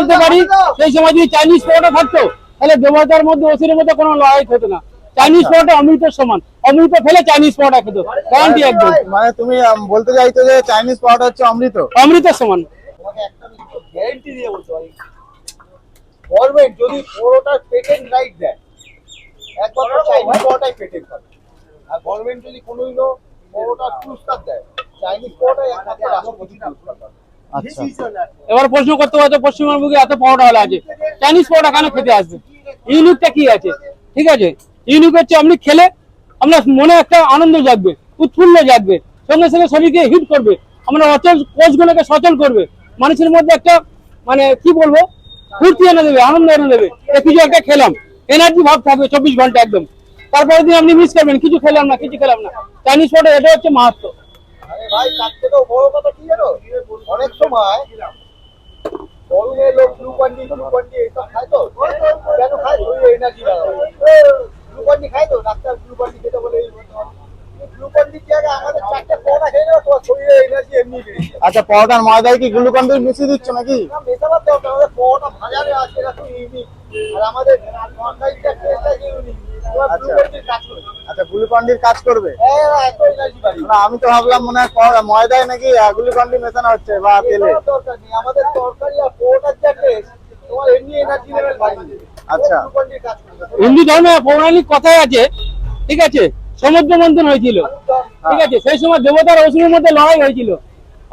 বলতে পারি সেই সময় যদি চাইনিজ পরোটা থাকতো তাহলে দেবতার মধ্যে অসুরের মধ্যে কোনো লড়াই হতো না। চাইনিজ পরোটা অমৃতের সমান, অমৃত ফেলে চাইনিজ পরোটা খেত, গ্যারান্টি একদম। মানে তুমি বলতে চাইছো যে চাইনিজ পরোটা হচ্ছে অমৃত? অমৃতের সমান। গ্যারান্টি দিয়ে বলতে পারি, গভর্নমেন্ট যদি পরোটার পেটেন্ট রাইট দেয়, একমাত্র চাইনিজ পরোটাই পেটেন্ট পাবে। আর গভর্নমেন্ট যদি কোনো পরোটার পুরস্কার দেয়, চাইনিজ পরোটাই একমাত্র রাষ্ট্রপতি পুরস্কার পাবে। আচ্ছা, এবার প্রশ্ন করতে পারছো পশ্চিমবঙ্গে এত পরোটা হলে আছে, চাইনিজ পরোটা কেন খেতে আসবে? ইউনিকটা কি আছে? ঠিক আছে, ইউনিক হচ্ছে আপনি খেলে আপনার মনে একটা আনন্দ জাগবে, উৎফুল্ল জাগবে, সঙ্গে সঙ্গে শরীরকে হিট করবে, আমরা অচল কোষগুলোকে সচল করবে, মানুষের মধ্যে একটা মানে কি বলবো ফুর্তি এনে দেবে, আনন্দ এনে দেবে। কিছু একটা খেলাম, এনার্জি ভাব থাকবে 24 ঘন্টা একদম। তারপরের দিন আপনি মিস করবেন কিছু খেলাম না, কিছু খেলাম না। চাইনিজ পরোটা এটা হচ্ছে মাহাত্ম্য। আরে ভাই, তার থেকেও বড় কথা কি জানো, অনেক সময় গরমের লোক গ্লুকন্ডি এইসব খায় তো, কেন খায়? শরীরে এনার্জি বাড়ায়। গ্লুকন্ডি খায় তো, ডাক্তার গ্লুকন্ডি খেতে বলে। গ্লুকন্ডি কি আগে আমাদের 4টে পরোটা খেয়ে নেবে, তোমার শরীরে এনার্জি এমনি বেড়ে যাবে। আচ্ছা, পরোটার ময়দায় কি গ্লুকন ডি মিশিয়ে দিচ্ছ নাকি? না, মেশাবার দেওয়া আমাদের পরোটা ভাজারে আছে, এটা তো ইউনিক। আর আমাদের তরকারিটা টেস্টটা ইউনিক। আচ্ছা। গ্লুকন্ডির কাজ করে। আচ্ছা, গ্লুকন ডির কাজ করবে? হ্যাঁ, এত এনার্জি বাড়ি। না, আমি তো ভাবলাম মনে হয় ময়দায় নাকি গ্লুকন ডি মেশানো হচ্ছে বা তেলে। দরকার নেই, আমাদের তরকারি আর পরোটার যা টেস্ট, তোমার এমনি এনার্জি লেভেল বাড়িয়ে দেবে। আচ্ছা। গ্লুকন্ডির কাজ করবে। হিন্দু ধর্মে পৌরাণিক কথাই আছে, ঠিক আছে, সমুদ্র মন্থন হয়েছিল, ঠিক আছে, সেই সময় দেবতার অসুরের মধ্যে লড়াই হয়েছিল।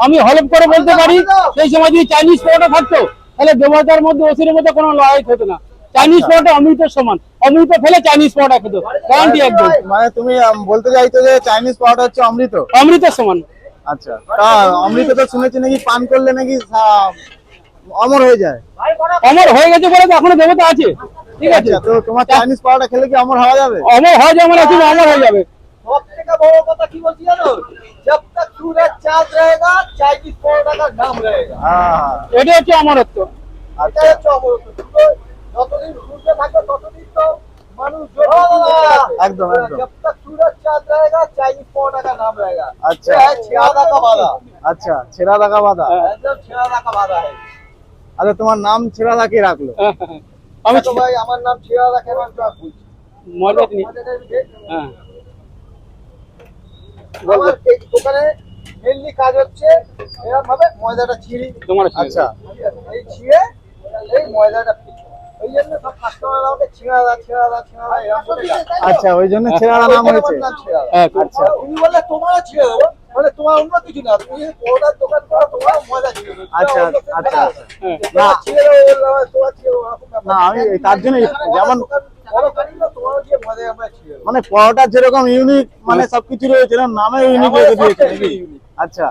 আমি হলফ করে বলতে পারি সেই সময় যদি চাইনিজ পরোটা থাকতো তাহলে দেবতার মধ্যে অসুরের মধ্যে কোনো লড়াই হতো না। চাইনিজ পরোটা অমৃতের সমান, অমৃত ফেলে চাইনিজ পরোটা খেত, গ্যারান্টি একদম। মানে তুমি বলতে চাইছো যে চাইনিজ পরোটা হচ্ছে অমৃত? অমৃতের সমান। আচ্ছা, তা অমৃত তো শুনেছি নাকি পান করলে নাকি অমর হয়ে যায়। অমর হয়ে গেছে বলে তো এখনো দেবতা আছে, ঠিক আছে। আচ্ছা, তো তোমার চাইনিজ পরোটা খেলে কি অমর হওয়া যাবে? অমর হয়ে যাবে মানে তুমি অমর হয়ে যাবে। সব থেকে বড় কথা কি বলছি জানো, जब तक सूरज चांद रहेगा चाइनीज परोटा का नाम रहेगा। হ্যাঁ, এটা হচ্ছে অমরত্ব। এটা হচ্ছে অমরত্ব। যতদিন সূর্য থাকবে ততদিন তো মানুষ একদম একদম। जब तक सूरज चांद रहेगा चाइनीज परोटा का नाम रहेगा। अच्छा। ये है छियादा का वादा। আচ্ছা, ছেঁড়া দাগা বাঁধা। एकदम छियादा का वादा है। আচ্ছা, তোমার নাম ছেঁড়া দাগে রাখলো? আমি तो भाई আমার নাম छियादा কেমন তো বলছি। মজা নেই। হ্যাঁ, আমার এই দোকানে মেনলি কাজ হচ্ছে এরকম ভাবে ময়দাটা ছিঁড়ি। তোমার আচ্ছা, এই ছিঁড়ে এই ময়দাটা ফেলি। ওই জন্য সব কাস্টমাররা আমাকে ছিঁড়া এরকম করে ডাকে। আচ্ছা, ওই জন্য ছেঁড়া নাম হয়েছে। আমার নাম ছিঁড়া। হ্যাঁ, আচ্ছা। তুমি বললে তোমারও ছিঁড়ে দেবো, মানে তোমার অন্য কিছু না, তুমি পরোটার দোকান করো, তোমার ময়দা ছিঁড়ে দেবো। আচ্ছা, আচ্ছা, আচ্ছা। তোমার ছিঁড়ে দেবো বললে তোমার ছিঁড়ে দেবো, এরকম ব্যাপার না, আমি তার জন্য যেমন বড় কারি না, তোমারও গিয়ে ময়দায় আমরা ছিঁড়ে দেবো। মানে পরোটা যেরকম ইউনিক মানে সবকিছু রয়েছে, এরকম নামে ইউনিক রেখে দিয়েছে নাকি? আচ্ছা,